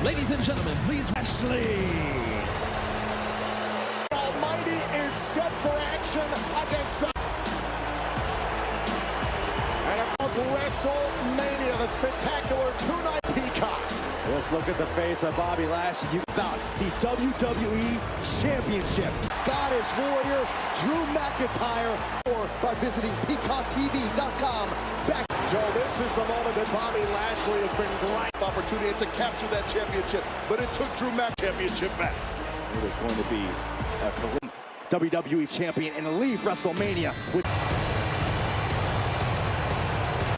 Ladies and gentlemen, please, Lashley. Almighty is set for action against the... And of WrestleMania, the spectacular two-night Peacock. Let's look at the face of Bobby Lashley. About the WWE Championship. Scottish Warrior Drew McIntyre, or by visiting PeacockTV.com. Back. Joe, this is the moment that Bobby Lashley has been grinding opportunity to capture that championship, but it took Drew McIntyre championship back. It is going to be a complete WWE champion and leave WrestleMania with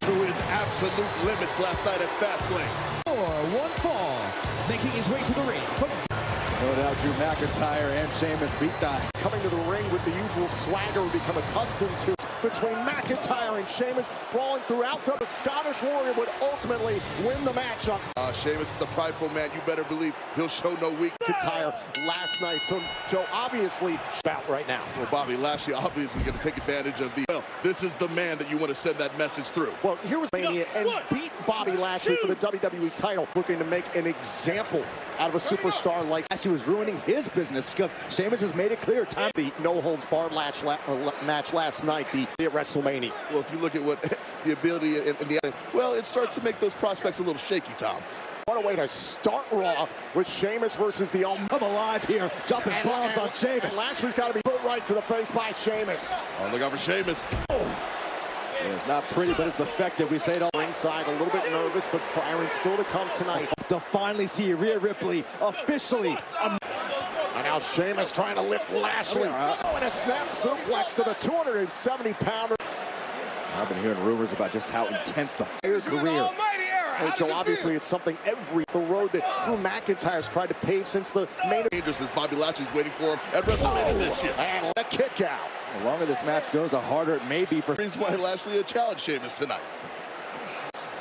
through his absolute limits last night at Fastlane. One fall, making his way to the ring. no doubt Drew McIntyre and Sheamus beat that. Coming to the ring with the usual swagger we've become accustomed to between McIntyre and Sheamus, brawling throughout. The Scottish Warrior would ultimately win the matchup. Sheamus is a prideful man. You better believe he'll show no weakness. McIntyre last night. So, Joe, obviously, spout right now. Well, Bobby Lashley obviously going to take advantage of the... Well, this is the man that you want to send that message through. Well, here was Mania and beat Bobby Lashley for the WWE title, looking to make an example out of a superstar like Lashley was ruining his business because Sheamus has made it clear time. The no-holds-barred match last night, the at WrestleMania. Well, if you look at what the ability and the... Well, it starts to make those prospects a little shaky, Tom. What a way to start Raw with Sheamus versus the Almighty. Come alive here, jumping bombs on Sheamus. And Lashley's got to be put right to the face by Sheamus. Oh, look out for Sheamus. It's not pretty, but it's effective. We say it all. Ringside, a little bit nervous, but Byron still to come tonight. To finally see Rhea Ripley officially. And now Sheamus trying to lift Lashley. And a snap suplex to the 270-pounder. I've been hearing rumors about just how intense the career. Hey, Joe, obviously it's something the road that Drew McIntyre's tried to pave since the main... Dangerous as Bobby Lashley's waiting for him at WrestleMania this year. And a kick out. The longer this match goes, the harder it may be for... Reason why Lashley had challenged Sheamus tonight.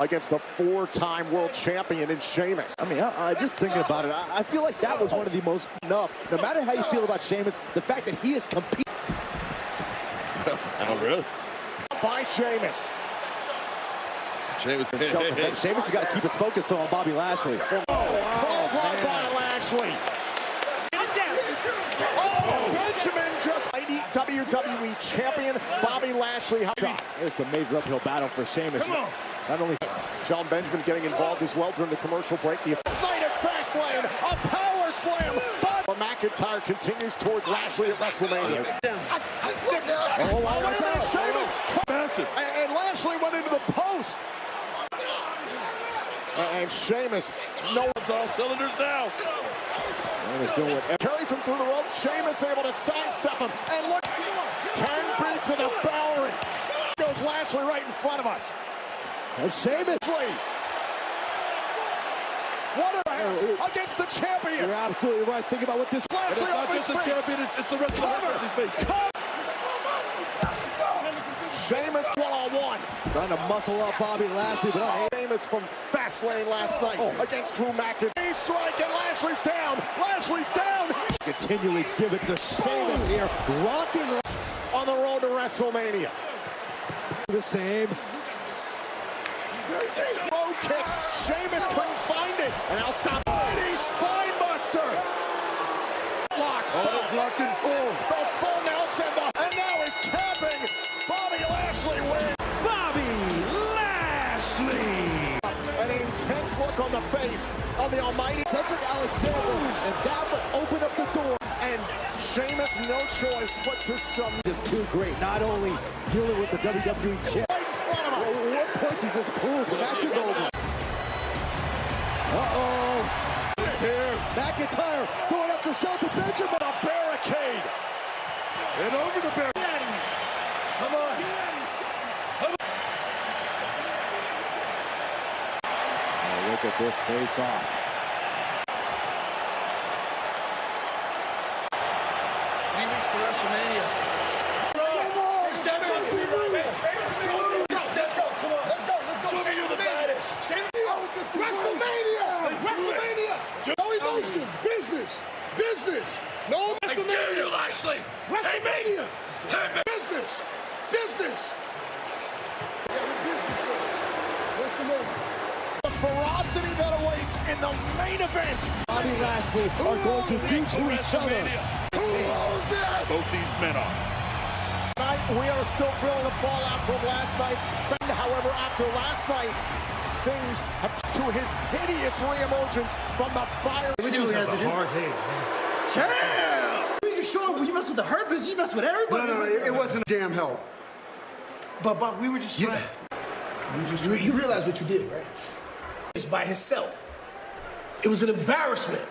Against the four-time world champion in Sheamus. I mean, just thinking about it, I feel like that was one of the most enough. No matter how you feel about Sheamus, the fact that he is competing... Oh, really? By Sheamus. Sheamus has got to keep his focus on Bobby Lashley. Calls on by Lashley. Benjamin just WWE champion Bobby Lashley. It's a major uphill battle for Sheamus. Not only Shelton Benjamin getting involved as well during the commercial break. This night at Fastlane, a power slam. But McIntyre continues towards Lashley at WrestleMania. Sheamus massive. And Lashley went into the post. And Sheamus, no one's on cylinders now. Carries him through the ropes. Sheamus able to sidestep him. And look, 10 beats of the Bowery. Goes Lashley right in front of us. And Sheamus. What a house against the champion. You're absolutely right. Think about what this... Lashley it's not just the champion, it's the rest of the face. Sheamus one-on-one. Trying to muscle up Bobby Lashley, but Sheamus from Fastlane last night against Drew McIntyre. Strike and Lashley's down. Lashley's down. Continually give it to Sheamus here, rocking on the road to WrestleMania. The same. Low kick. Sheamus couldn't find it. And now stop. Mighty spine buster. Locked. Oh, it's locked in full. The full Nelson. And now he's tapping. Bobby Lashley wins. Bobby Lashley. An intense look on the face of the Almighty Cedric Alexander, and that would open up the door. And Sheamus, no choice but to submit. Just too great. Not only dealing with the WWE champ. Right in front of us. Well, what point does this prove? The match is over. It's here. McIntyre going after Shelton Benjamin. A barricade. And over the barricade. Come on. Look at this face-off. Weeks to WrestleMania. Let's go. Come on. Let's go. Show me you're the baddest. WrestleMania. No emotions. Business. No. I dare you, Lashley. WrestleMania. Business. WrestleMania. The ferocity that awaits in in the main event. Bobby Lashley are going to do to each other. Both these men are. Tonight, we are still feeling the fallout from last night's. However, after last night, things have to his hideous reemergence from the fire. We knew we had to do. Chill! We just showed you mess with the herpes, you mess with everybody. No, it wasn't a damn help. But we were just trying. You realize what you did, right? It's by himself. It was an embarrassment.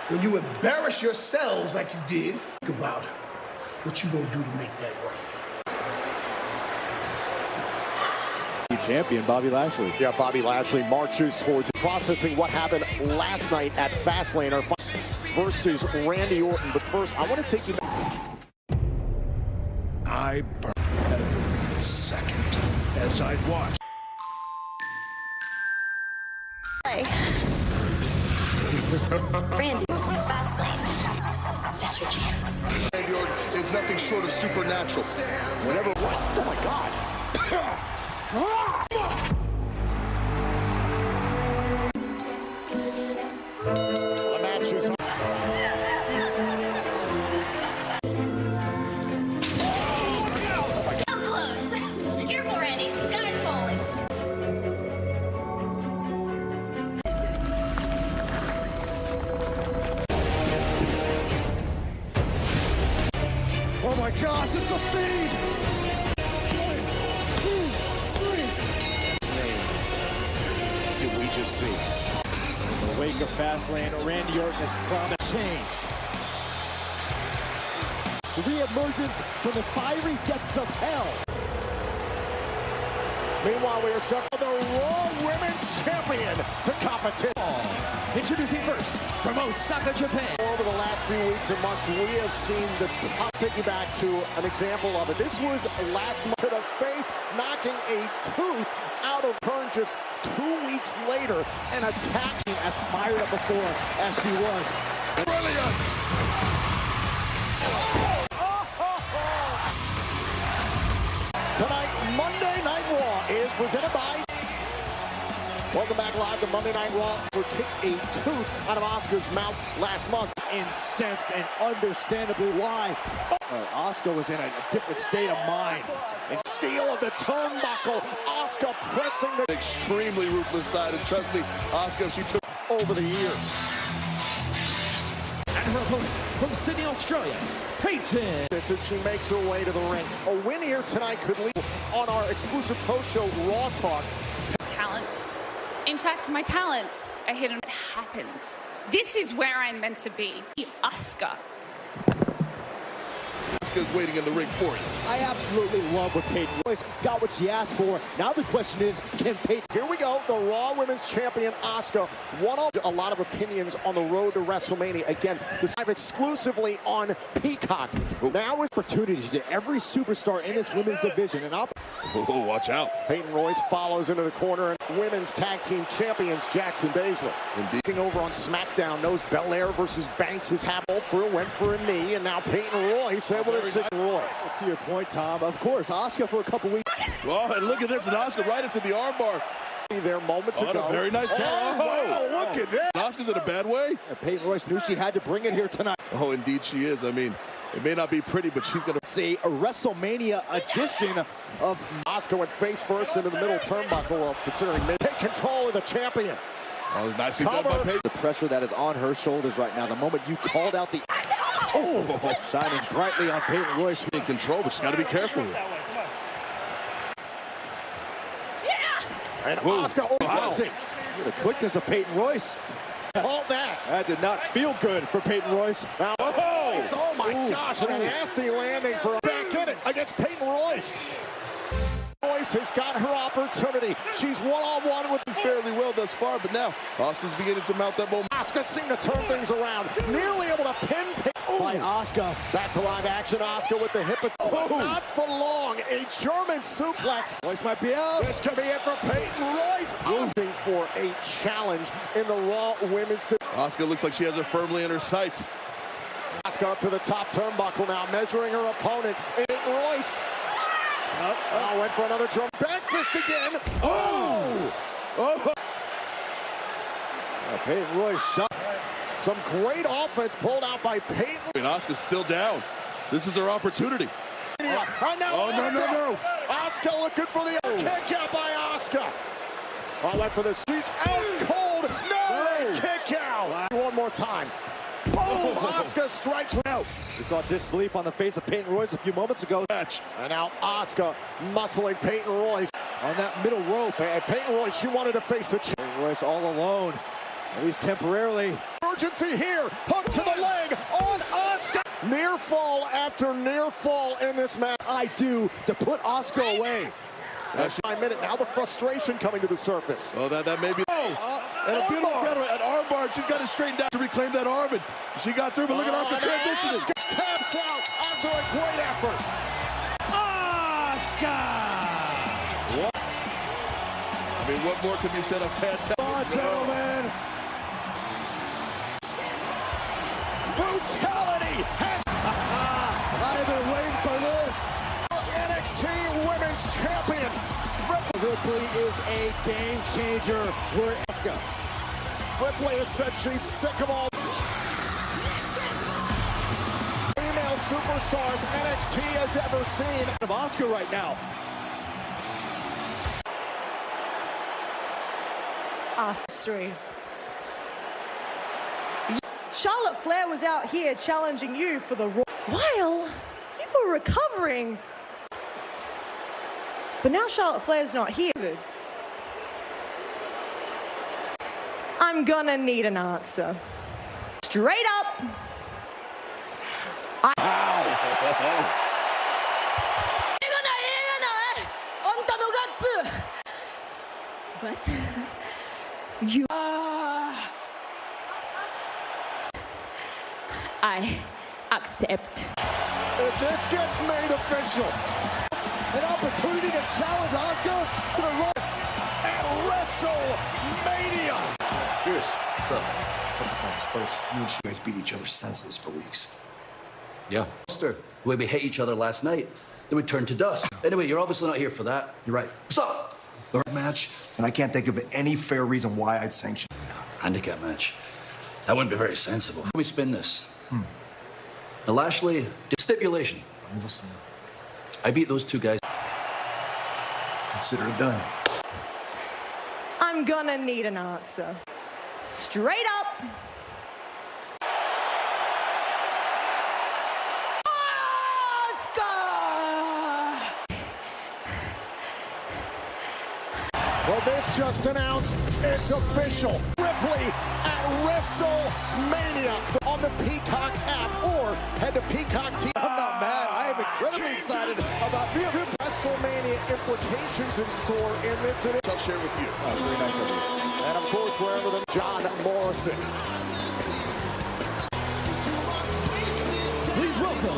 When you embarrass yourselves like you did, think about what you gonna do to make that right. Champion Bobby Lashley. Yeah, Bobby Lashley marches towards processing what happened last night at Fastlane versus Randy Orton. But first, I want to take you back. I burned every second as I watched. Randy, Fastlane. That's your chance. Randy Orton is nothing short of supernatural. Whatever. What? Oh my God. The match is on. So close. Careful, Randy. The sky's falling. Oh my gosh, it's the Fiend! Did we just see? In the wake of Fastlane, Randy Orton has promised change. The reemergence from the fiery depths of hell. Meanwhile, we are set for the Raw Women's Champion to competition. Introducing first, from Osaka, Japan. Over the last few weeks and months, we have seen the top. Take you back to an example of it. This was last month to the face, knocking a tooth out of Kern just 2 weeks later. An attack As fired up before as she was. Brilliant! Tonight, Monday Night Raw is presented by... Welcome back live to Monday Night Raw. We kicked a tooth out of Asuka's mouth last month. Incensed, and understandably why. Asuka was in a different state of mind. And steal of the turnbuckle. Asuka pressing the... Extremely ruthless side, and trust me, Asuka, she took over the years. And her opponent from Sydney, Australia, Peyton. As she makes her way to the ring. A win here tonight could lead on our exclusive post-show Raw Talk. Talents. In fact, my talents are hidden. It happens. This is where I'm meant to be. Asuka. Asuka's waiting in the ring for you. I absolutely love what Peyton Royce got what she asked for. Now the question is, can Peyton... Here we go, the Raw Women's Champion Asuka. A lot of opinions on the road to WrestleMania. Again, this live exclusively on Peacock. Now is opportunity to every superstar in this women's division. And Oh, watch out. Peyton Royce follows into the corner, and Women's Tag Team Champions Jackson Baszler. Indeed. Looking over on SmackDown, knows Belair versus Banks is happening. Went for a knee, and now Peyton Royce able to sit Royce. to your point, Tom, of course, Asuka for a couple weeks. Oh, and look at this, and Asuka right into the armbar. There moments ago. A very nice catch. Oh, wow, look at that. Asuka's in a bad way. And Peyton Royce knew she had to bring it here tonight. Oh, indeed she is. I mean, it may not be pretty, but she's going to... See, a WrestleMania edition of... Asuka went face first into the middle turnbuckle, considering take control of the champion. Oh, it's nicely done by Peyton. The pressure that is on her shoulders right now. The moment you called out the... Oh, shining brightly on Peyton Royce. In control, but she's got to be careful. And Asuka passing. The quickness of Peyton Royce. Hold that. That did not feel good for Peyton Royce. Now, oh my gosh, and a nasty landing for back in it against Peyton Royce. Royce has got her opportunity. She's one-on-one with him Fairly well thus far, but now Asuka's beginning to mount that moment. Asuka seemed to turn things around. Nearly able to pin by Asuka. Back to live action. Asuka with the hip. Not for long. A German suplex. Royce might be out. This could be it for Peyton Royce. Losing for a challenge in the Raw Women's Division. Asuka looks like she has her firmly in her sights. Asuka up to the top turnbuckle now, measuring her opponent. Peyton Royce. Went for another German back fist again. Peyton Royce shot. Some great offense pulled out by Peyton. And Asuka's still down. This is her opportunity. Oh, no. Asuka looking for the kick out by Asuka. I went for this. She's out cold. No! Kick out. One more time. Boom! Asuka strikes out. We saw disbelief on the face of Peyton Royce a few moments ago. And now Asuka muscling Peyton Royce On that middle rope. And Peyton Royce, she wanted to face the Peyton Royce all alone, at least temporarily. Urgency here. Hook to the leg on Asuka. Near fall after near fall in this match. I do to put Asuka away. That's 9 minutes. Now the frustration coming to the surface. Oh, that may be. And a beautiful an armbar. She's got to straighten down to reclaim that arm. And she got through, but look at Asuka transitioning. Asuka taps out after a great effort. Asuka! I mean, what more can be said? A fantastic. Come on, gentlemen. Brutality has. I've been waiting for this. NXT Women's Champion. Ripley is a game changer. We're Asuka. Ripley has said she's sick of all female superstars NXT has ever seen. Of Asuka right now. History. Charlotte Flair was out here challenging you for the Raw while you were recovering. But now Charlotte Flair's not here. I'm gonna need an answer. Straight up. What? You I accept. If this gets made official, An opportunity to challenge Asuka to the Royce at WrestleMania. Pierce, what's up? Couple things. First, you and she guys beat each other senseless for weeks. Yeah. The way we hit each other last night, then we turned to dust. Anyway, you're obviously not here for that. You're right. What's up? Third match, and I can't think of any fair reason why I'd sanction. Handicap match. That wouldn't be very sensible. Let me spin this. Now, Lashley, stipulation. I'm listening. I beat those two guys. Consider it done. I'm gonna need an answer. Straight up. Well, this just announced it's official. Ripley at WrestleMania on the Peacock app or head to Peacock TV. I'm not mad. I am incredibly excited about being WrestleMania implications in store in this. I'll share with you. Very nice of you. And of course, wherever the John Morrison. Please welcome.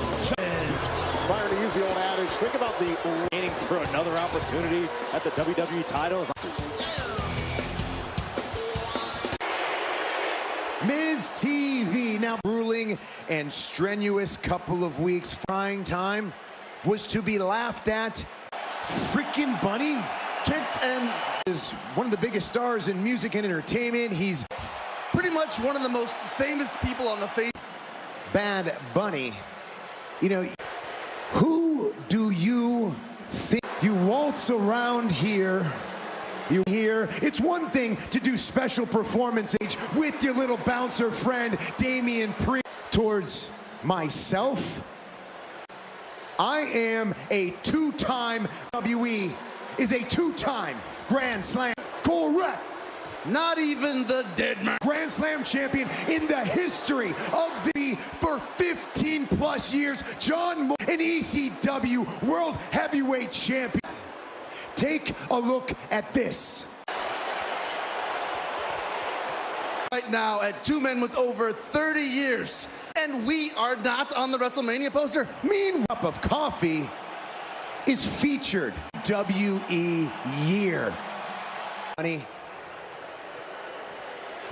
Byron, to use the old adage, think about the Waiting for another opportunity at the WWE title. Miz TV, now grueling and strenuous couple of weeks. Frying time was to be laughed at. Freaking Bunny Kent and is one of the biggest stars in music and entertainment. He's pretty much one of the most famous people on the face. Bad Bunny. You know, who do you think you waltz around here? You hear? It's one thing to do special performance with your little bouncer friend Damian Priest. Towards myself, I am a two-time WWE is a two-time Grand Slam. Correct. Not even the dead man. Grand Slam champion in the history of the for 15 plus years. John Moore, an ECW World Heavyweight Champion. Take a look at this. Right now at two men with over 30 years. And we are not on the WrestleMania poster. Mean cup of coffee is featured WE year. Honey,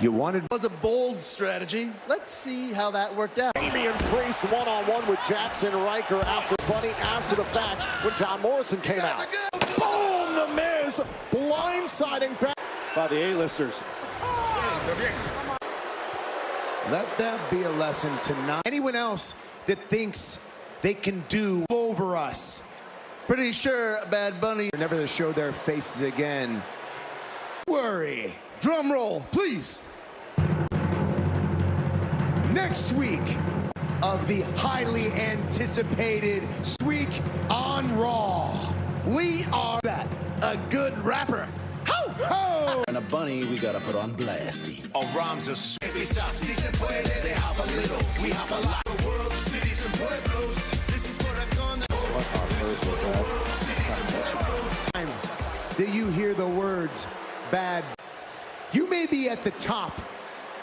you wanted was a bold strategy. Let's see how that worked out. Damian Priest one-on-one with Jackson Riker after Bunny after the fact when John Morrison came out. Boom! The Miz blindsiding back By the A-listers. Let that be a lesson to not anyone else that thinks they can do over us. Pretty sure Bad Bunny Never to show their faces again. Worry. Drum roll, please. Next week of the highly anticipated week on Raw. We are that a good rapper. Ho! Ho! And a bunny we gotta put on blasty. Oh, rhymes are sweet. They hop a little, we hop a lot. The world, cities, and pueblos. This is what I'm gonna that you hear the words bad. You may be at the top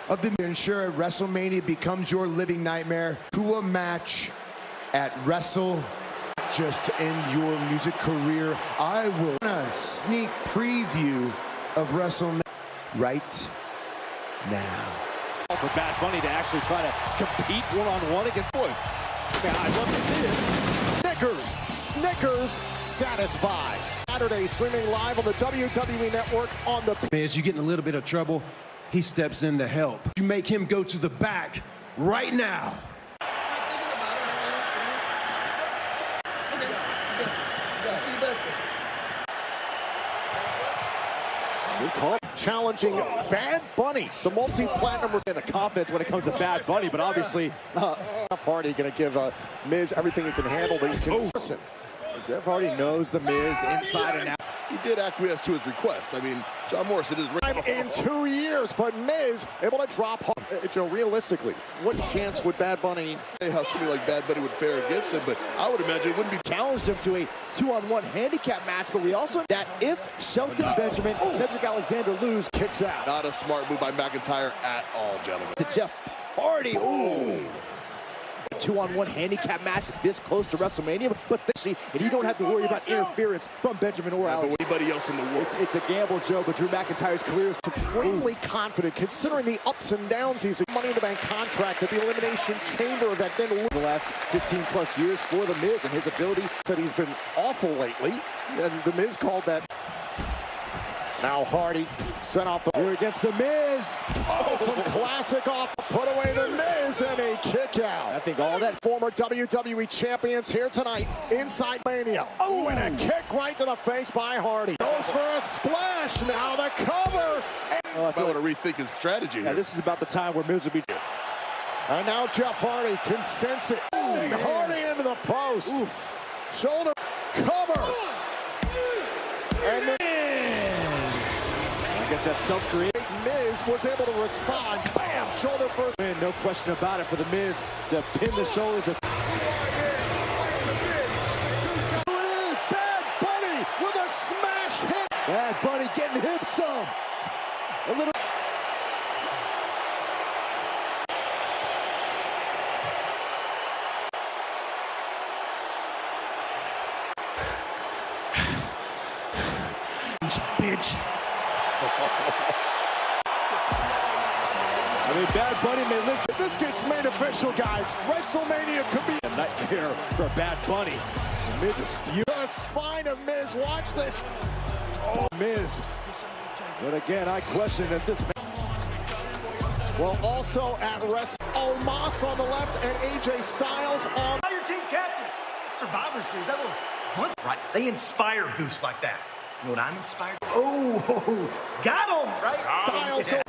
of the ensure WrestleMania becomes your living nightmare to a match at Wrestle. Just to end your music career, I will a sneak preview of WrestleMania right now. For Bad Bunny to actually try to compete one-on-one against boys. Man, I'd love to see it. Snickers satisfies. Saturday streaming live on the WWE Network on the... As you're getting a little bit of trouble, he steps in to help. You make him go to the back right now. Good call. Challenging Bad Bunny, the multi-platinum in the confidence when it comes to Bad Bunny, but obviously Jeff Hardy going to give Miz everything he can handle, but he can listen. Jeff Hardy knows the Miz inside and out. He did acquiesce to his request. I mean, John Morrison is in 2 years, but Miz able to drop. Joe, realistically, what chance would Bad Bunny? How somebody like Bad Bunny would fare against him, but I would imagine it wouldn't be. Challenged him to a 2-on-1 handicap match, but we also that if Shelton Benjamin and Cedric Alexander lose, kicks out. Not a smart move by McIntyre at all, gentlemen. To Jeff Hardy. Ooh. 2-on-1 handicap match this close to WrestleMania, but and you don't have to worry about interference from Benjamin or Alex. Anybody else in the world. It's a gamble, Joe, but Drew McIntyre's career is supremely confident considering the ups and downs. He's a Money in the Bank contract at the Elimination Chamber event. Then the last 15 plus years for the Miz and his ability. Said he's been awful lately, and the Miz called that. Now Hardy sent off the against the Miz. Oh, some classic off. Put away the Miz and a kick out. I think all that former WWE champions here tonight inside Mania. Oh, and a kick right to the face by Hardy. Goes for a splash. Now the cover. I might want to rethink his strategy here. Yeah, this is about the time where Miz will be. And now Jeff Hardy can sense it. Hardy into the post. Shoulder cover. And then I guess that's self-created. Miz was able to respond. Bam! Shoulder first. Man, no question about it for the Miz to pin the shoulders of. Bad Bunny with a smash hit. Bad Bunny getting hit some. A little. Bitch. I mean, Bad Bunny may live. If this gets made official, guys, WrestleMania could be a nightmare for Bad Bunny. Miz is furious. The spine of Miz. Watch this. Oh, Miz. But again, I question if this. Well, also at rest, Omos on the left and AJ Styles on. Your team captain. Survivor Series. Right. They inspire Goose like that. You know what I'm inspired? Oh, got him, right? Styles go.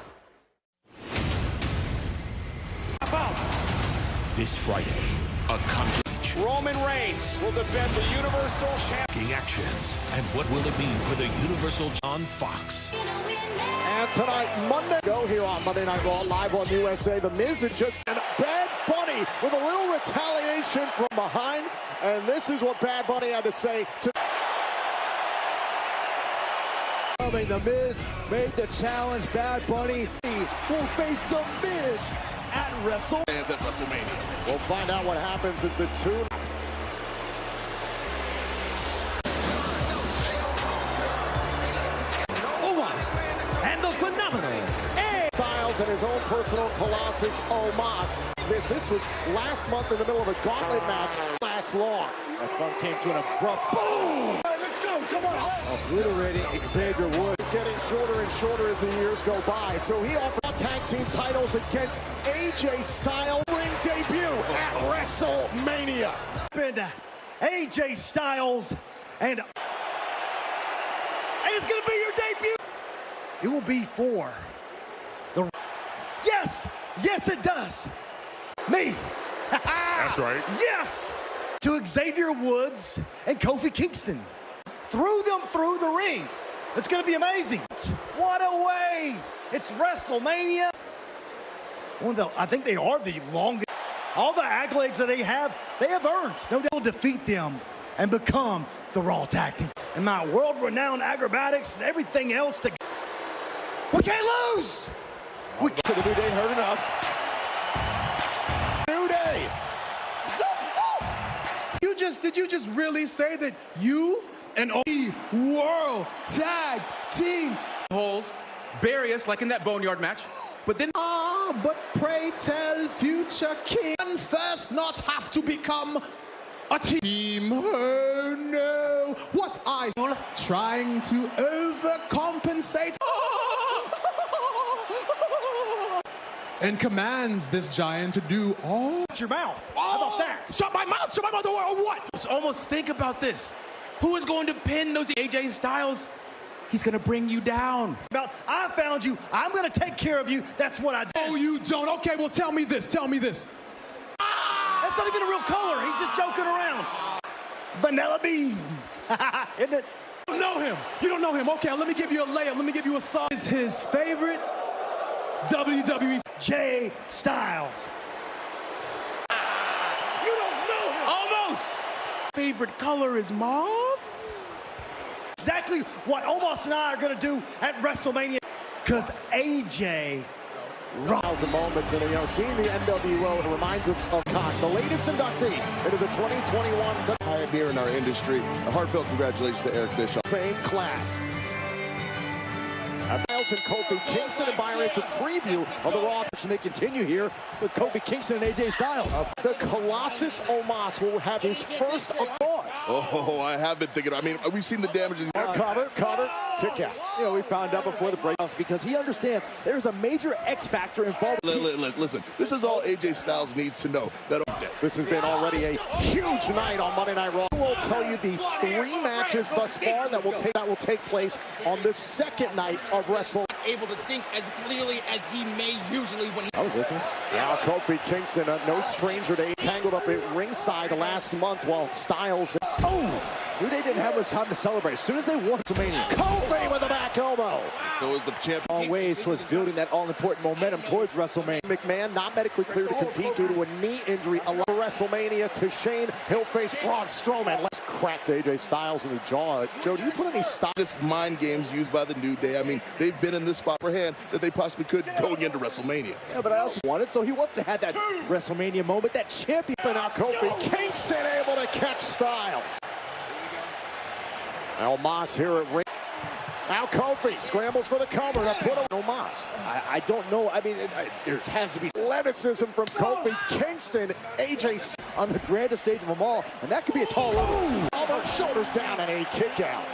This Friday, a country. Roman Reigns will defend the Universal Champion. Actions and what will it mean for the Universal on Fox? And tonight, Monday, go here on Monday Night Raw, live on USA. The Miz is just a Bad Bunny with a little retaliation from behind. And this is what Bad Bunny had to say to. The Miz made the challenge. Bad Bunny will face the Miz at WrestleMania. We'll find out what happens as the two. And the phenomenal Styles and his own personal Colossus Omos. This was last month in the middle of a gauntlet match. Last long. That fun came to an abrupt boom. Let's go. Obliterating Xavier Woods. It's getting shorter and shorter as the years go by. So he offered tag team titles against AJ Styles. Ring debut at WrestleMania. And AJ Styles, and it's going to be your debut. It will be for the... Yes! Yes, it does. Me. That's right. Yes! To Xavier Woods and Kofi Kingston. Threw them through the ring. It's going to be amazing. What a way. It's WrestleMania. I think they are the longest. All the accolades that they have earned. No doubt will defeat them and become the Raw Tag Team. And my world-renowned acrobatics and everything else. We can't lose. We can't. The New Day heard enough. New Day. Did you just really say that you and the World Tag Team holes bury us like in that Boneyard match? But then, but pray tell future king first not have to become a team. Oh no, what I trying to overcompensate and commands this giant to do all. Shut your mouth. How about that? Shut my mouth or what? So almost think about this. Who is going to pin those AJ Styles? He's going to bring you down. I found you. I'm going to take care of you. That's what I do. Oh, you don't? Okay, well, tell me this. Tell me this. That's not even a real color. He's just joking around. Vanilla bean. Isn't it? You don't know him. You don't know him. Okay, let me give you a layup. Let me give you a song. Is his favorite WWE Jay Styles. You don't know him. Almost. Favorite color is mauve? Exactly what Omos and I are going to do at WrestleMania. Because AJ... Thousand moments, and seeing the NWO, it reminds us of Cox, the latest inductee into the 2021 pioneer in our industry. A heartfelt congratulations to Eric Bischoff. Fame class. Styles and Kofi Kingston, and Byron, it's a preview of the Raw, and they continue here with Kofi Kingston and AJ Styles. The Colossus Omos will have his first applause. Oh, I have been thinking. I mean, we've seen the damages. Cover, kick out. We found out before the breakdowns because he understands there's a major X factor involved. Listen, this is all AJ Styles needs to know. This has been already a huge night on Monday Night Raw. We'll tell you the 3 matches thus far that will take place on the second night of WrestleMania. Able to think as clearly as he may usually when he... I was listening. Now Kofi Kingston, no stranger to tangled up at ringside last month while Styles... New Day didn't have much time to celebrate. As soon as they won WrestleMania, Kofi with a back elbow. So is the champion. All ways towards building that all-important momentum towards WrestleMania. McMahon not medically cleared to compete due to a knee injury. WrestleMania to Shane. He'll face Braun Strowman. Let's crack AJ Styles in the jaw. Joe, do you put any stop? This mind games used by the New Day. I mean, they've been in this spot for hand that they possibly could going into WrestleMania. Yeah, but I also want it, so he wants to have that WrestleMania moment, that champion. Now Kofi Kingston able to catch Styles. Omos here at ring. Now Kofi scrambles for the cover to put on Omos. I don't know. I mean, there has to be athleticism from Kofi Kingston. AJ on the grandest stage of them all, and that could be a tall order. Over, shoulders down, and a kick out.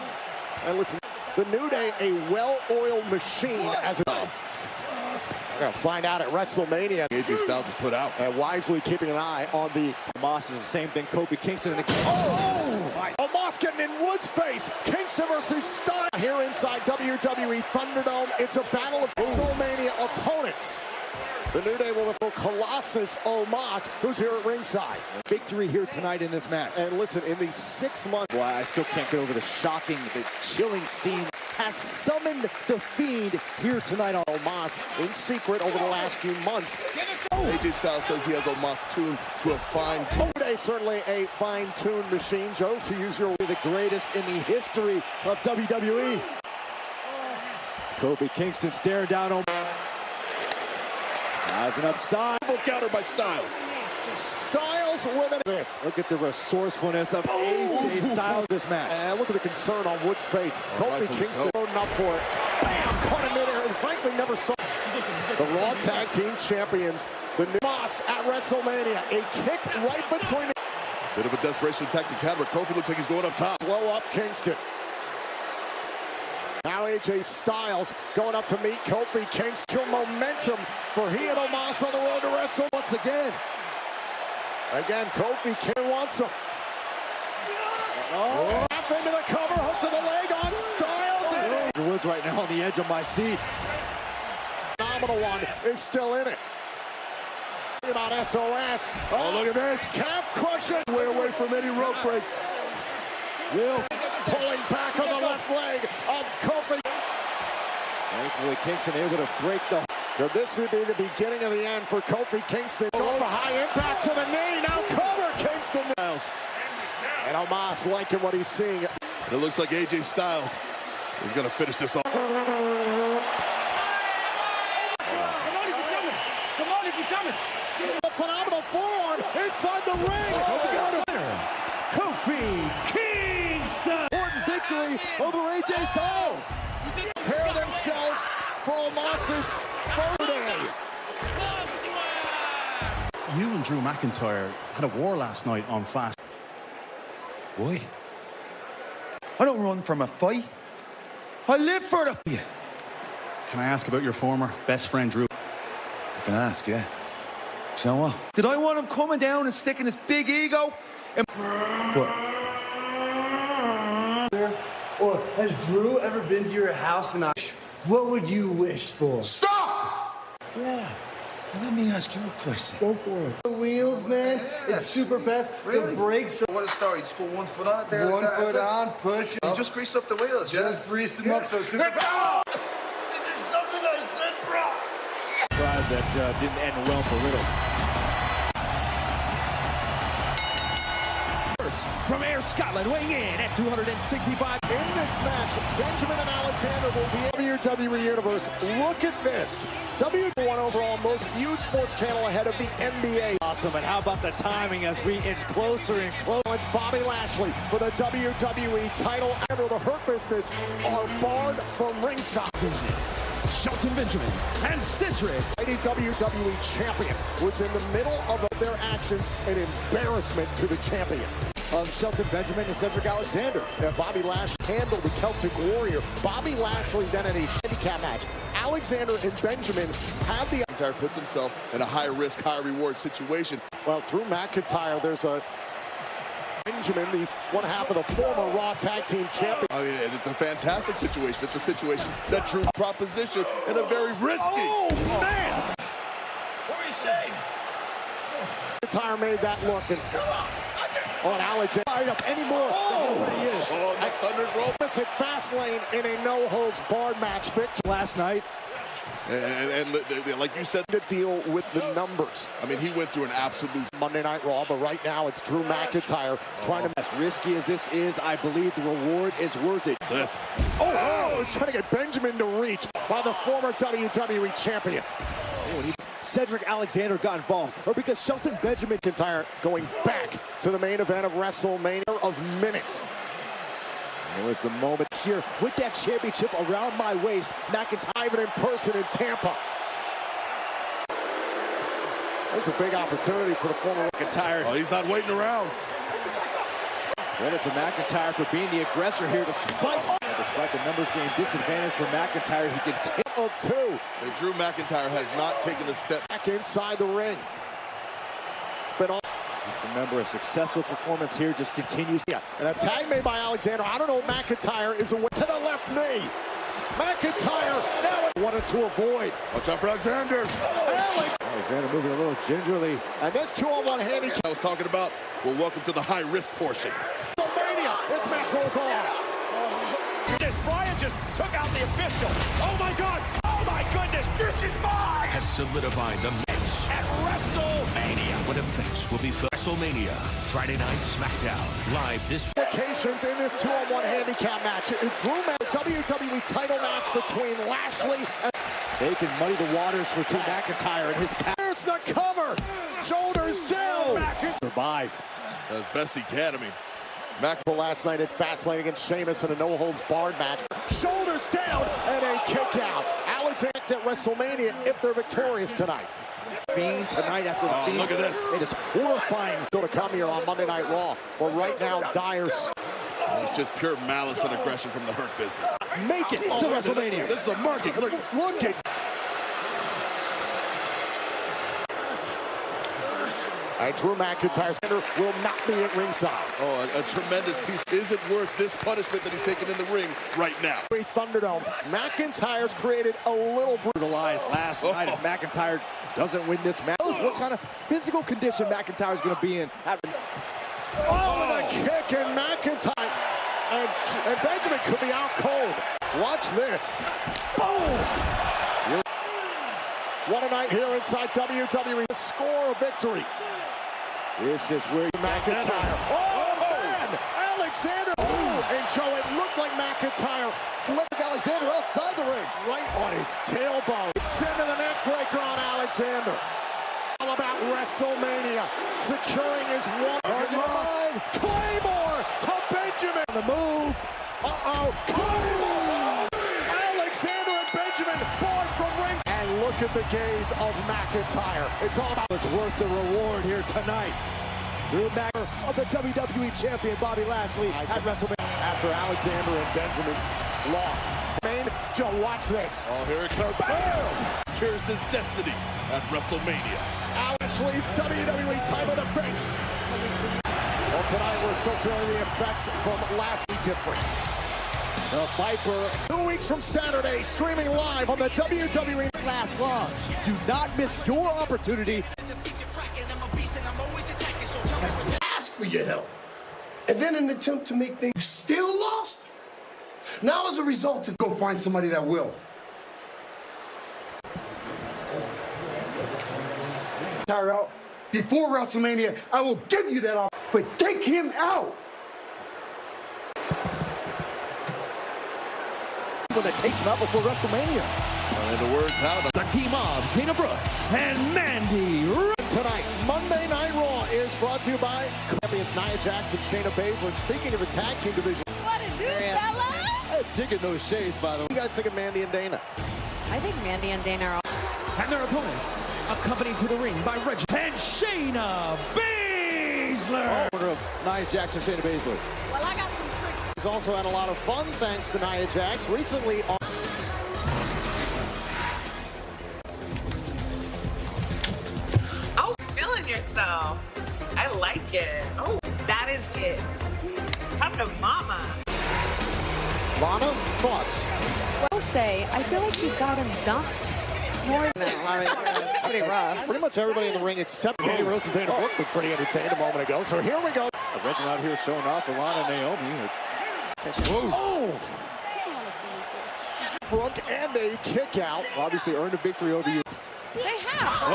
And listen, the New Day, a well-oiled machine as a... We're going to find out at WrestleMania. AJ Styles is put out. And wisely keeping an eye on the... Omos is the same thing. Kofi Kingston and... Omos getting in Woods' face. Kingston versus Styles. Here inside WWE Thunderdome, it's a battle of WrestleMania opponents. The New Day will go Colossus Omos, who's here at ringside. Victory here tonight in this match. And listen, in these 6 months... Boy, I still can't get over the shocking, the chilling scene. Has summoned the Fiend here tonight on Omos in secret over the last few months. AJ Styles says he has Omos tuned to a fine-tuned. Today, certainly a fine-tuned machine, Joe, to use your... The greatest in the history of WWE. Kofi Kingston staring down on... Sizing up Styles. Counter by Styles. Styles with this. Look at the resourcefulness of AJ Styles this match. And look at the concern on Woods' face. Kofi Kingston loading up for it. Bam! Caught him midair and frankly never saw the Raw Tag Team Champions. The Omos at WrestleMania. A kick right between the... Bit of a desperation attack to counter. Kofi looks like he's going up top. Slow up Kingston. AJ Styles going up to meet Kofi Kingston. Momentum for he and Omos on the road to wrestle once again. Again, Kofi Kingston wants him. Oh, half into the cover, hook to the leg on Styles. The Woods right now on the edge of my seat. Phenomenal one is still in it. About SOS. Oh, look at this. Calf crushing. Way away from any rope break. Will pulling back on the left leg of Kofi. Thankfully, Kingston able to break the... Could this be the beginning of the end for Kofi Kingston? Going for high impact to the knee. Now cover Kingston. And Omos liking what he's seeing. It looks like AJ Styles is going to finish this off. A phenomenal forearm inside the ring. Kofi Kingston. Important victory over AJ Styles. Prepare themselves for Omos's first day. You and Drew McIntyre had a war last night on Fast. Boy, I don't run from a fight. I live for the fight. Can I ask about your former best friend, Drew? I can ask, yeah. So what? Did I want him coming down and sticking his big ego? Or has Drew ever been to your house and what would you wish for? Stop! Yeah. Now let me ask you a question. Go for it. The wheels, man. It's super fast. Really? The brakes. What a story. Just put one foot on it there. One foot on, push. You just greased up the wheels, yeah? Just greased them up so super fast. This is something I said, bro. Surprise that didn't end well for Riddle. From Ayr Scotland, weighing in at 265. In this match, Benjamin and Alexander will be in the WWE Universe. Look at this. WWE one overall most viewed sports channel ahead of the NBA. Awesome, and how about the timing as we inch closer and closer? It's Bobby Lashley for the WWE title. And the Hurt Business are barred from ringside. Shelton Benjamin and Cedric. Any WWE champion was in the middle of their actions, an embarrassment to the champion. Shelton Benjamin and Cedric Alexander. And Bobby Lashley handled the Celtic Warrior. Bobby Lashley then in a handicap match. Alexander and Benjamin have the... McIntyre puts himself in a high-risk, high-reward situation. Well, Drew McIntyre, there's a... Benjamin, the one half of the former Raw Tag Team Champion. I mean, it's a fantastic situation. It's a situation that Drew proposition and a very risky. Oh, man! What are you saying? McIntyre made that look. And on Alexander. Up anymore. He is. Oh, that thunder's roll. At Fastlane in a no-holds-barred match victory last night. And like you said, to deal with the numbers. I mean, he went through an absolute Monday Night Raw, but right now it's Drew McIntyre trying to... As risky as this is, I believe the reward is worth it. This. Oh, he's trying to get Benjamin to reach by the former WWE champion. Cedric Alexander got involved, or because Shelton Benjamin McIntyre going back to the main event of WrestleMania of minutes. There was the moment here with that championship around my waist. McIntyre even in person in Tampa. That's a big opportunity for the former McIntyre. Oh, he's not waiting around. Credit to McIntyre for being the aggressor here despite the numbers game disadvantage for McIntyre. He can take of two. And Drew McIntyre has not taken a step back inside the ring. But all just remember, a successful performance here just continues. Yeah, and a tag made by Alexander. I don't know, McIntyre is away to the left knee. McIntyre now wanted to avoid. Watch out for Alexander. Alexander moving a little gingerly. And this 2-on-1 handicap. I was talking about, well, welcome to the high-risk portion. WrestleMania, this match rolls on. This Bryan just took out the official. Oh my God! Oh my goodness! This is mine! Has solidified the match at WrestleMania. What effects will be for WrestleMania Friday Night SmackDown live this. Locations in this 2-on-1 handicap match. Drew WWE title match between Lashley and. They can muddy the waters for Drew McIntyre and his path. There's the cover. Shoulders down. Survive as best he can. I mean. Last night at Fastlane against Sheamus in a no-holds-barred match. Shoulders down and a kick out. Alexander at WrestleMania if they're victorious tonight. Fiend tonight after the Fiend. Look at this. It is horrifying still to come here on Monday Night Raw. But right now, Dyer's. It's just pure malice and aggression from the Hurt Business. make it to WrestleMania. This is a market. Look at And Drew McIntyre will not be at ringside. Oh, a tremendous piece. Is it worth this punishment that he's taking in the ring right now? Thunderdome. McIntyre's created a little brutalized last night. If McIntyre doesn't win this match, what kind of physical condition McIntyre's going to be in. The kick, and McIntyre and Benjamin could be out cold. Watch this. Boom! What a night here inside WWE. Score a victory. This is where McIntyre. Oh, man! Alexander. And Joe, it looked like McIntyre flipped Alexander outside the ring. Right on his tailbone. Sending the neck breaker on Alexander. All about WrestleMania. Securing his one. Claymore to Benjamin. The move. Claymore. Alexander and Benjamin born from rings. And look at the gaze of McIntyre. It's all about it's worth the reward here tonight. Drew McIntyre of the WWE Champion Bobby Lashley at WrestleMania. After Alexander and Benjamin's loss. Joe, watch this. Oh, here it comes. Bam! Cheers his destiny at WrestleMania. Lashley's WWE title defense. Well, tonight we're still feeling the effects from last week. Different. The Viper, 2 weeks from Saturday, streaming live on the WWE Last Long. Do not miss your opportunity. Ask for your help. And then in an attempt to make things still lost. Now as a result of go find somebody that will. Out before WrestleMania, I will give you that offer, but take him out. That takes him out before WrestleMania. And the word now, the team of Dana Brooke and Mandy. Tonight, Monday Night Raw is brought to you by champions Nia Jax and Shayna Baszler. Speaking of the tag team division, What it do, fella? Digging those shades, by the way. What do you guys think of Mandy and Dana? I think Mandy and Dana are. And their opponents, accompanied to the ring by Reggie and Shayna Baszler. Owner of Nia Jax and Shayna Baszler. Well, I got some tricks. He's also had a lot of fun thanks to Nia Jax. Recently on Oh, feeling yourself. I like it. Oh, that is it. Come to mama. Lana, thoughts? I'll say, I feel like he's got him dumped more than pretty rough. Pretty much everybody in the ring except Mandy Rose and Dana Brooke looked pretty entertained a moment ago. So here we go. Reginald out here showing off for Lana and Naomi. Brooke and a kick out. Obviously earned a victory over you. They have.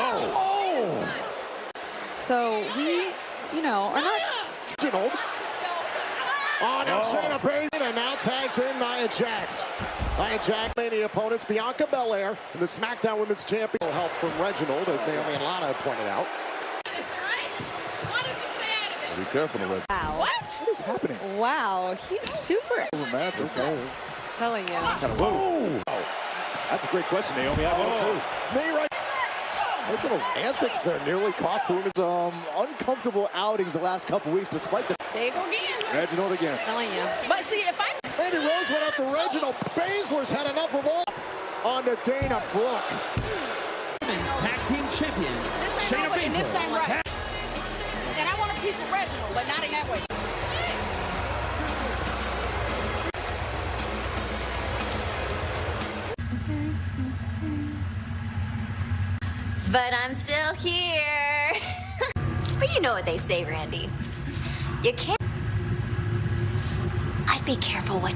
So we, are not. Reginald. Now Shayna Baszler and now tags in Nia Jax. Nia Jax, many opponents, Bianca Belair, and the SmackDown Women's Champion. Help from Reginald, as Naomi and Lana have pointed out. Be careful, Red. Wow. What? What is happening? Wow, he's super. Telling you. Whoa. That's a great question, Naomi. I have no clue. Knee right. Reginald's antics there nearly cost the women's uncomfortable outings the last couple weeks, despite the. There you go again. Reginald again. Telling you. But see, if I. Mandy Rose went after Reginald. Baszler's had enough of all. On to Dana Brooke. Women's Tag Team Champions, Shayna and this Baszler. ain't right. And I want a piece of Reginald, but not in that way. But I'm still here. But you know what they say, Randy. You can't. I'd be careful what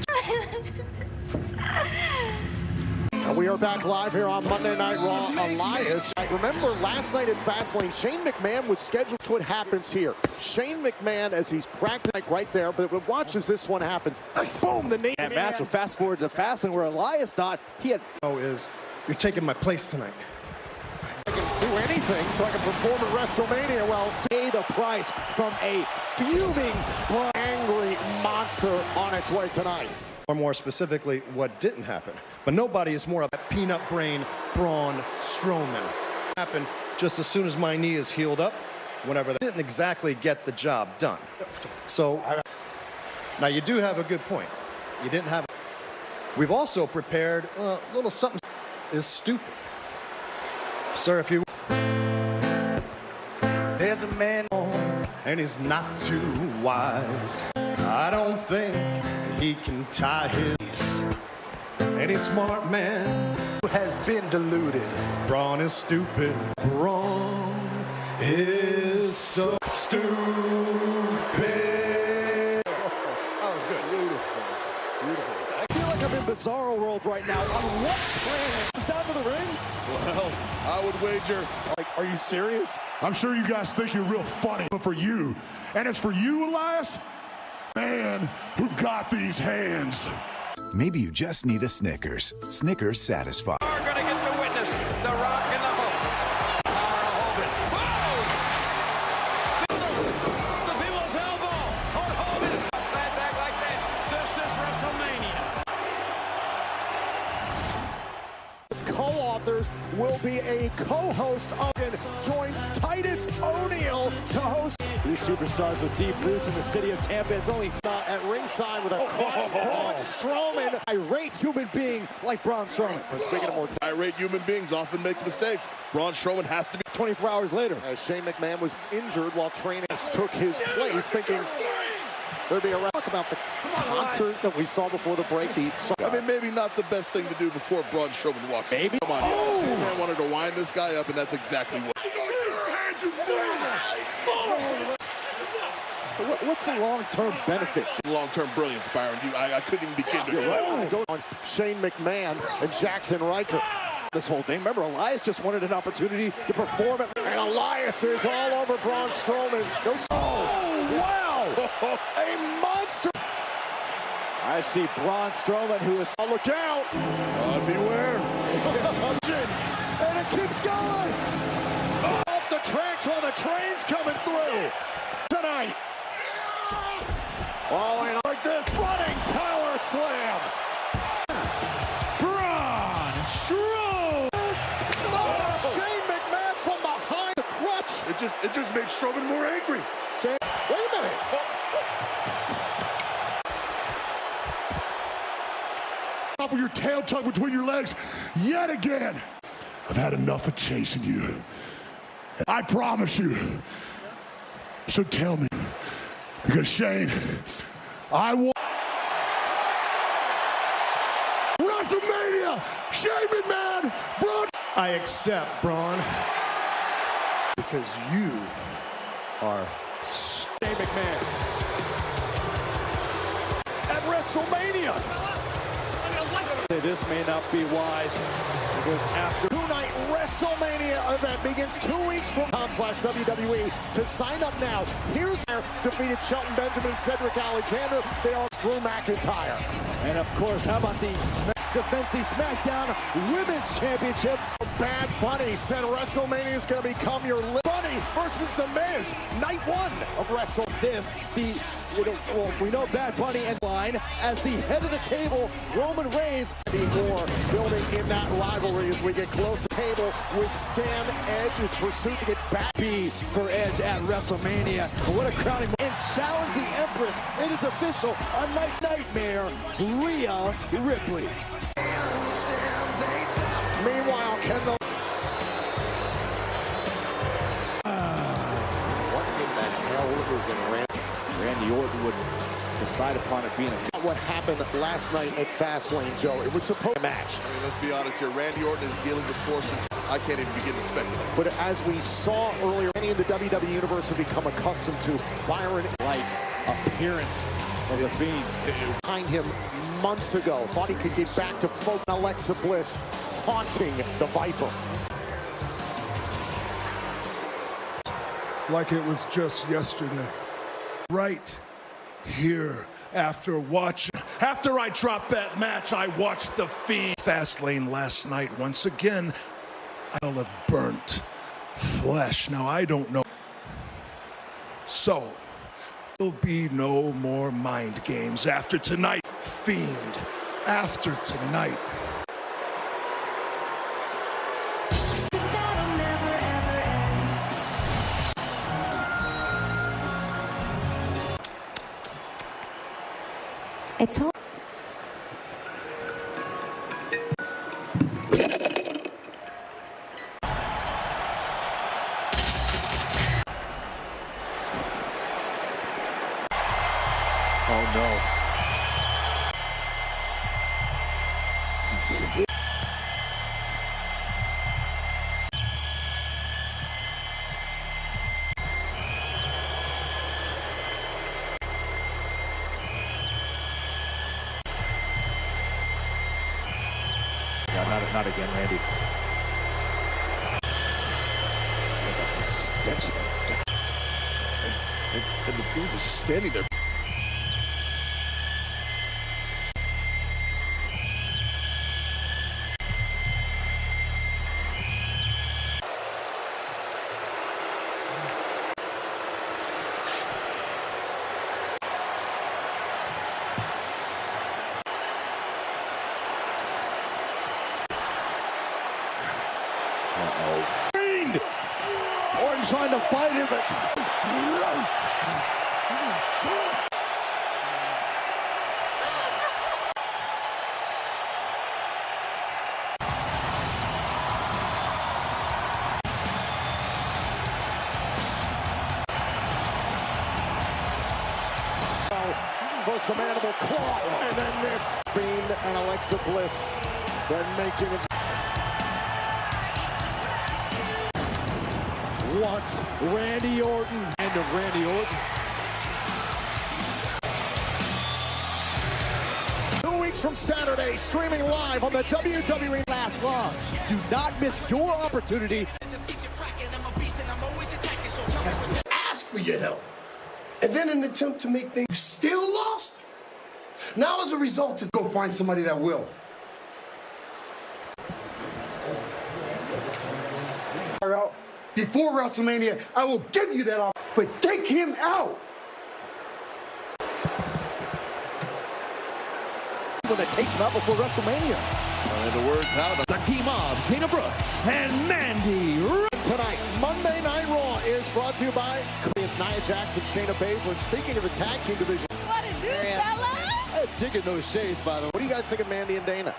And we are back live here on Monday Night Raw. Elias. I remember last night at Fastlane, Shane McMahon was scheduled to what happens here. Shane McMahon, as he's practicing right there, but watch as this one happens. Boom, the knee. That match will fast forward to Fastlane where Elias thought he had. You're taking my place tonight. I can do anything so I can perform at WrestleMania. Well, pay the price from a fuming, angry monster on its way tonight. Or more specifically, what didn't happen. But nobody is more of a peanut brain Braun Strowman. Happened just as soon as my knee is healed up, whenever they didn't exactly get the job done. So, now you do have a good point. You didn't have. We've also prepared a little something is stupid. Sir, if you... There's a man and he's not too wise. I don't think he can tie his... Any smart man who has been deluded. Braun is stupid. Braun is so stupid. That was good. Beautiful. Beautiful. I feel like I'm in Bizarro World right now. On what planet? Down to the ring? Well, I would wager. Like, are you serious? I'm sure you guys think you're real funny, but for you, and as for you, Elias, man, who got these hands? Maybe you just need a Snickers. Snickers satisfy. We're going to get to witness the Rock and the Hope. The people's elbow on Hogan. Fast act like that. This is WrestleMania. Its co-authors will be a co-host of and joins Titus O'Neil to host. These superstars with deep roots in the city of Tampa. It's only At ringside with a Braun Strowman, irate human being like Braun Strowman. Speaking of more irate human beings often makes mistakes. Braun Strowman has to be 24 hours later. As Shane McMahon was injured while training, took his place, thinking there'd be a talk about the concert that we saw before the break. I mean, maybe not the best thing to do before Braun Strowman walked. Maybe. Come on, Shane McMahon wanted to wind this guy up, and that's exactly what. What's the long-term benefit? Long-term brilliance, Byron. I couldn't even begin to explain. Go on Shane McMahon and Jackson Riker. This whole thing. Remember, Elias just wanted an opportunity to perform it. And Elias is all over Braun Strowman. Wow! A monster! I see Braun Strowman, who is... Look out! Beware. And it keeps going! Off the tracks while the train's coming through tonight. Oh, and like this, running power slam. Braun Strowman! Oh, Shane McMahon from behind the crutch. It just made Strowman more angry. Wait a minute. Off with your tail tucked between your legs yet again. I've had enough of chasing you. I promise you. So tell me, because Shane, I want WrestleMania, Shane McMahon, Braun. I accept, Braun. Because you are Shane McMahon at WrestleMania. This may not be wise because after Two-night WrestleMania event begins 2 weeks from com/WWE. To sign up now, here's our defeated Shelton Benjamin, Cedric Alexander. They are Drew McIntyre. And of course, how about the Defensive SmackDown Women's Championship? Bad Bunny said WrestleMania is going to become your Bunny versus The Miz. Night one of WrestleMania. We know Bad Bunny and line as the head of the table, Roman Reigns. More building in that rivalry as we get close to the table with Stan Edge's pursuit to get back. B for Edge at WrestleMania. What a crowning and challenge the Empress. It is official. A nightmare. Rhea Ripley. Meanwhile, Kendall. What in the hell is in Randy Orton would decide upon it being what happened last night at Fastlane, Joe. It was supposed to match. I mean, let's be honest here. Randy Orton is dealing with forces I can't even begin to speculate. But as we saw earlier, many in the WWE universe have become accustomed to Byron like appearance of the Fiend. Behind him months ago. Thought he could get back to folk. Alexa Bliss haunting the Viper. Like it was just yesterday. Right here after I dropped that match, I watched The Fiend Fastlane last night. Once again, I'll have burnt flesh. Now, I don't know. So, there'll be no more mind games after tonight. Fiend, after tonight. It's all. Oh, no. Not again, Randy. The stench. And the Fiend is just standing there. Fiend! Orton trying to fight him, but... First the mandible claw, and then this. Fiend and Alexa Bliss. Then making it. Wants Randy Orton. End of Randy Orton. 2 weeks from Saturday, streaming live on the WWE Last long. Do not miss your opportunity. Ask for your help. And then an attempt to make things still lost. Now as a result, go find somebody that will. Before WrestleMania, I will give you that offer, but take him out. When that takes him out before WrestleMania. And the word now, The team of Dana Brooke and Mandy tonight. Monday Night Raw is brought to you by it's Nia Jax and Shayna Baszler. And speaking of the tag team division, What it do, fella? digging those shades, by the way. What do you guys think of Mandy and Dana?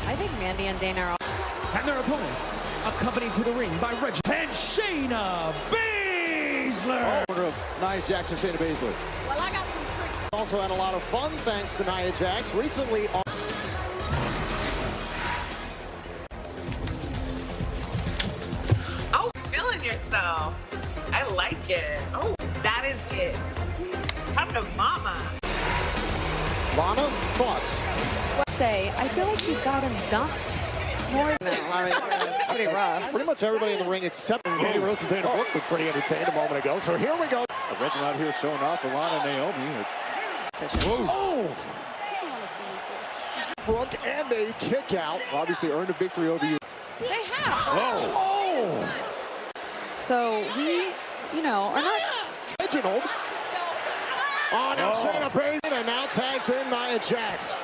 I think Mandy and Dana are and their opponents, accompanied to the ring by Reggie and Shayna Baszler. Owner of Nia Jax and Shayna Baszler. Well, I got some tricks. Also had a lot of fun thanks to Nia Jax recently on. Oh, feeling yourself. I like it. Oh, that is it. Come to mama. Lana, thoughts? I feel like he's got him dumped more. No, I mean, it's pretty rough. Pretty much everybody in the ring except Mandy Rose and Dana Brooke looked pretty entertained a moment ago. So here we go. Reggie out here showing off for Lana and Naomi. Oh! Brooke and a kick out. Obviously earned a victory over you. They have. Oh! So we, are not. Reginald. Oh, now Shayna Baszler, and now tags in Nia Jax.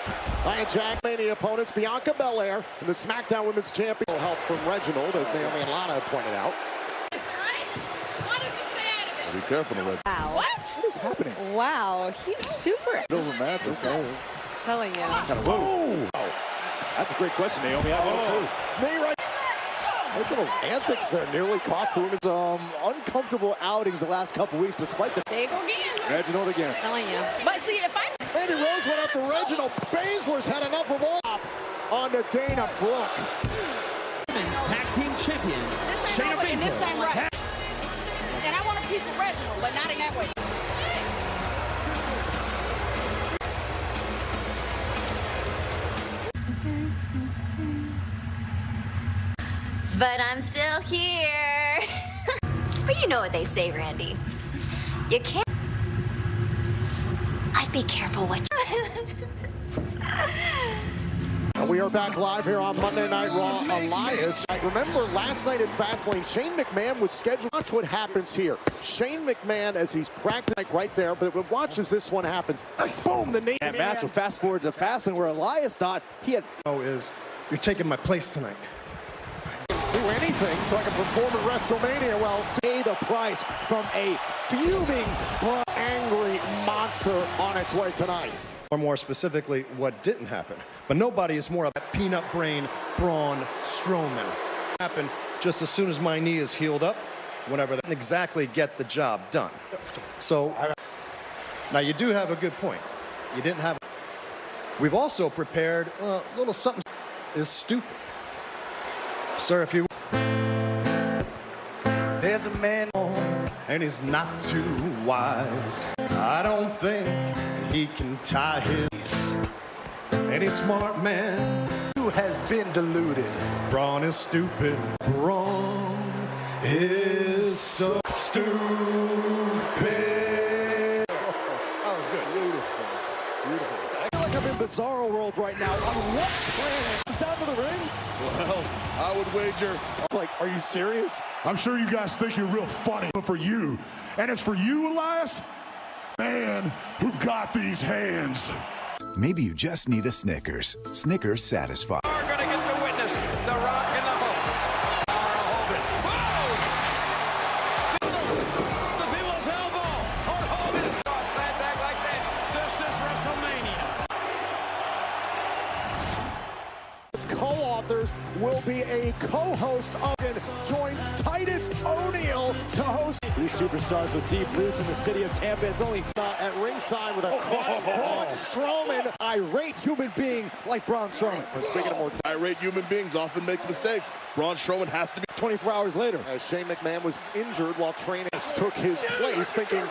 Nia Jax, the opponents, Bianca Belair, and the SmackDown Women's Champion. Help from Reginald, as Naomi and Lana pointed out. be careful of that. Wow. What is happening? Wow, he's super. Over matches. Telling you. Whoa! That's a great question, Naomi. I don't know. Knee right. Reginald's antics there nearly cost the women's uncomfortable outings the last couple weeks, despite the. There you go again. Reginald again. Telling you. But see, if I. Mandy Rose went after Reginald. Baszler's had enough of all. On to Dana Brooke. Women's Tag Team Champions. Shayna Baszler. And this ain't right. And I want a piece of Reginald, but not in that way. But I'm still here. But you know what they say, Randy. You can't. I'd be careful what And we are back live here on Monday Night Raw. Elias, I remember last night at Fastlane, Shane McMahon was scheduled. Watch what happens here. Shane McMahon, as he's practicing right there, but watch as this one happens. Boom, the name. That match will fast forward to Fastlane, where Elias thought he had. You're taking my place tonight. Do anything so I can perform at WrestleMania. Well, pay the price from a fuming, angry monster on its way tonight. Or more specifically, what didn't happen. But nobody is more of a peanut brain Braun Strowman. Happened just as soon as my knee is healed up, whenever that exactly get the job done. So now you do have a good point. You didn't have. We've also prepared a little something is stupid. Sir, if you. There's a man and he's not too wise. I don't think he can tie his. Any smart man who has been deluded. Braun is stupid. Braun is so stupid. That was good. Beautiful. Beautiful. I feel like I'm in Bizarro World right now. On what planet? Comes down to the ring? Well, I would wager. It's like, are you serious? I'm sure you guys think you're real funny, but for you, and it's for you, Elias, man who got these hands. Maybe you just need a Snickers. Snickers satisfy. We're going to get to witness the Rock and the Hope. Hogan. Whoa! The people's elbow on Hogan. Fast act like that. This is WrestleMania. Its co-authors will be a co-host. Hogan joins Titus O'Neil to host. Three superstars with deep roots in the city of Tampa. It's only At ringside with a Braun Strowman, irate human being like Braun Strowman. Speaking of more irate human beings often makes mistakes. Braun Strowman has to be 24 hours later. As Shane McMahon was injured while training, took his place, thinking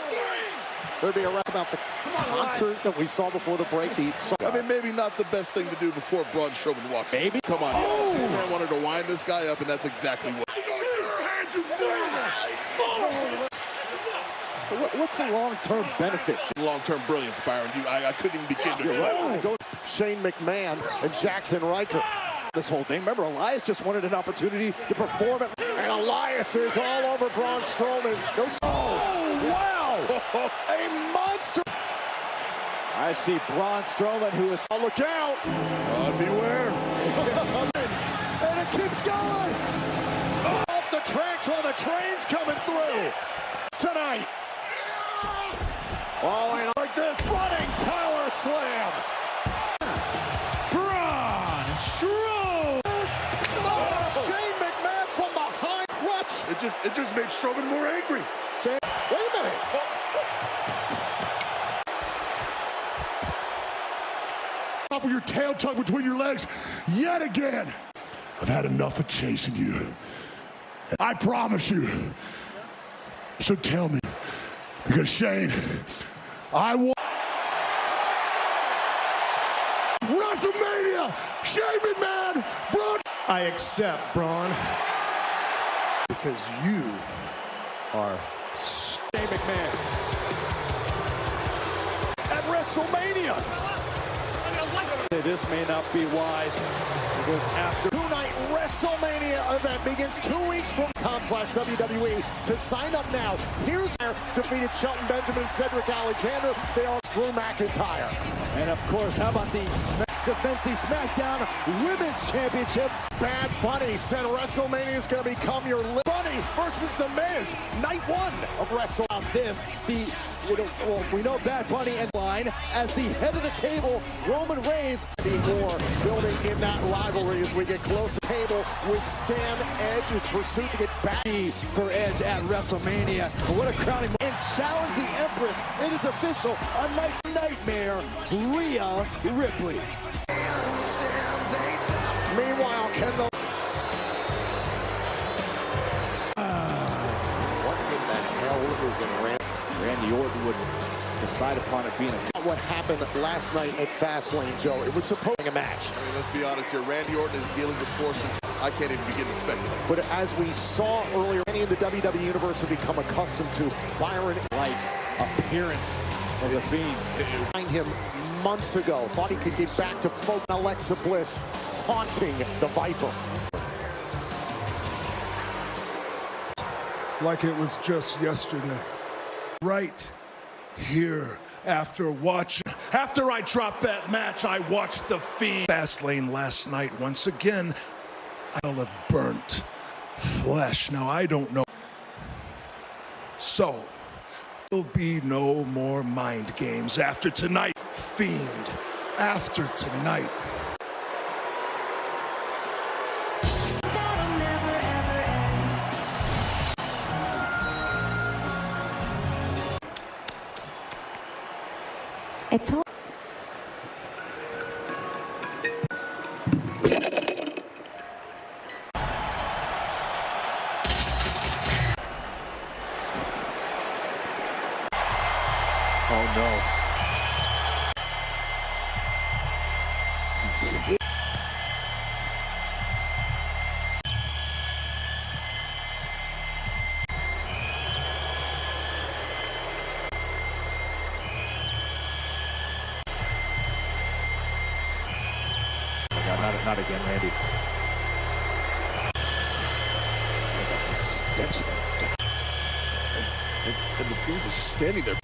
there'd be a rap about the concert that we saw before the break. I mean, maybe not the best thing to do before Braun Strowman walked. Maybe. Come on. Shane McMahon wanted to wind this guy up, and that's exactly what. What's the long-term benefit? Long-term brilliance, Byron. I couldn't even begin to explain. Shane McMahon and Jackson Riker. This whole thing. Remember, Elias just wanted an opportunity to perform it. And Elias is all over Braun Strowman. Wow! A monster. I see Braun Strowman, who is... Oh, look out! Beware. And it keeps going! Off the tracks while the train's coming through. Tonight. Following like this, running power slam. Braun Strowman. Oh, Shane McMahon from behind crutch. It just made Strowman more angry. Wait a minute. Off of your tail tucked between your legs yet again. I've had enough of chasing you. I promise you. So tell me, because Shane, I want WrestleMania. Shane McMahon, Braun. I accept, Braun. Because you are Shane McMahon. At WrestleMania. This may not be wise. Because after Two-night WrestleMania event begins 2 weeks from .com/WWE. To sign up now, here's defeated Shelton Benjamin and Cedric Alexander. They are Drew McIntyre. And of course, how about the defense the SmackDown Women's Championship? Bad Bunny said WrestleMania is going to become your Bunny versus The Miz. Night one of WrestleMania. We know Bad Bunny and line as the head of the table, Roman Reigns. More building in that rivalry as we get closer. Table with Stan Edge's pursuit to get back for Edge at WrestleMania. What a crowning and challenge the Empress. It is official. A nightmare, Rhea Ripley. Meanwhile, Kendall. What in the hell is in Randy Orton would decide upon it being what happened last night at Fastlane, Joe. It was supposed to be a match. I mean, let's be honest here. Randy Orton is dealing with forces I can't even begin to speculate. But as we saw earlier, many in the WWE universe have become accustomed to Byron like appearance of the Fiend. Find him months ago. Thought he could get back to folk. Alexa Bliss haunting the Viper. Like it was just yesterday. Right here after I dropped that match, I watched the Fiend Fastlane last night. Once again, I'll have burnt flesh. Now, I don't know. So, there'll be no more mind games after tonight. Fiend, after tonight. It's all Oh, no. Not again, Randy. The stench. And the Fiend is just standing there.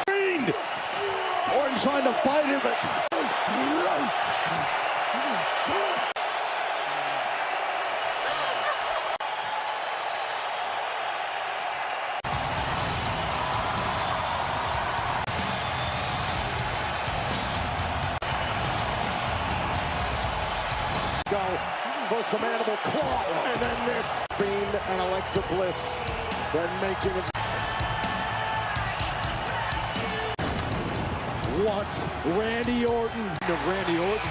Fiend! Orton trying to fight him, but... Go. First the mandible claw, and then this. Fiend and Alexa Bliss. Then making it. Wants Randy Orton. Randy Orton.